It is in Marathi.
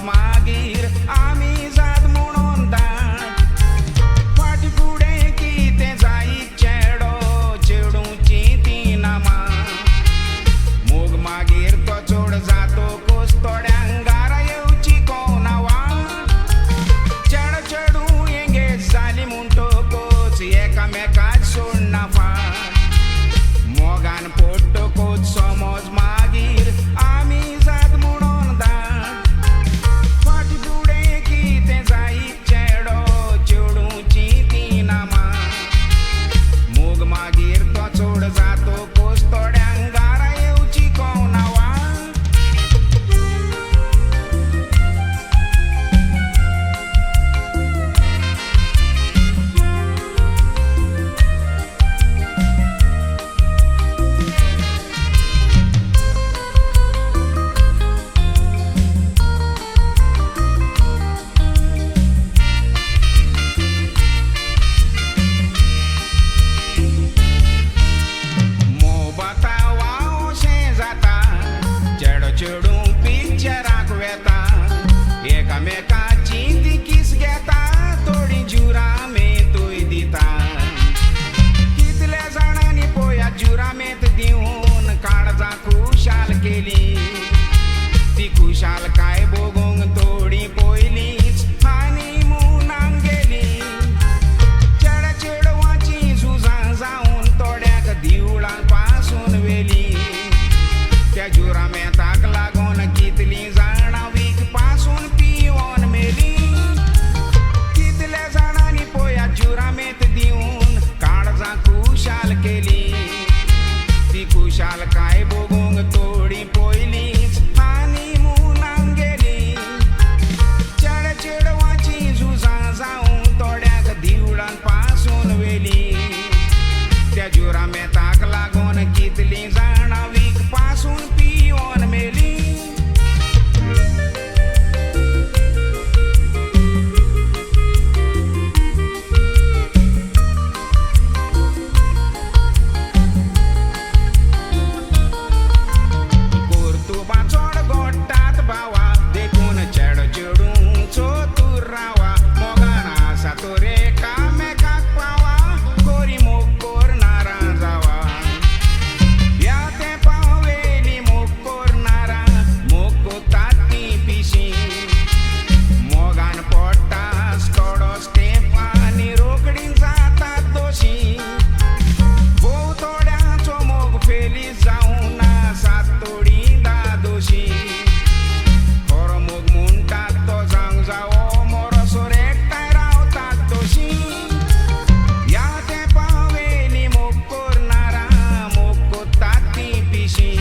मागीर आमी जात म्हणून दाट फाटी फुडें कितें जायत चेडो चेडूची ती नामा मोग मागीर तो चोड जातो कोस थोड्यांक घारा येवची कोनावा चेडो चेडू एंगेज जाली म्हणटोकोच एकामेकाक सोडना फाट मोगान पडटोकोच समज मागीर आमी जात म्हणून दाट फाटी फुडें कितें जायत चेडो चेडूची ती नामा मोग मागीर तो चोड जातो कोस थोड्यांक घारा येवची कोनावा चेडू पिक्चराक वेता एकामेकाची ती किस घेता थोडी जुरामेतूय दिता कितल्या जाणांनी पळया जुरामेत दिवन काळजा खुशाल केली ती खुशाल काय बगूंक थोडी पयलींच हनीमुनाक गेली चेड्या चेडवाची झुजां जावन थोड्याक दिवळांक पासून वेली त्या जुरामेताक लागून कितलीं जाणां वीक पासून पिवोन मेली कितल्या जाणांनी पळया जुरामेत दिवन काळजां खुशाल केली ती खुशाल काय बगूंक थोडी पयलींच हनीमुनाक गेली चेड्या चेडवाची झुजां जावन थोड्याक दिवळांक पासून वेली त्या जुरामेताक लागून कितलीं जाणां वीक पासून पिवोन मेली गोरतुबा चोड गोडटात भावा देखून चेडो चेडूचो तूर रावा मोगान आसा तो एकामेकाक पावा कोरी मोग कोरनारा जावा ह्या तेंपा वेली मोग कोरनारा मोग कोतात ती पिशी मोगान पडटास थोडोच तेंप आनी रोखडीं जातात दोशी भोव थोड्यांचो मोग फेलीस जावन आसात थोडीं दादोशी खरो मोग म्हणटात तो जावंक जावो मोरोसोर एकठांय रावतात दोशी ह्या तेंपा वेली मोग कोरनारा मोग कोतात ती पिशी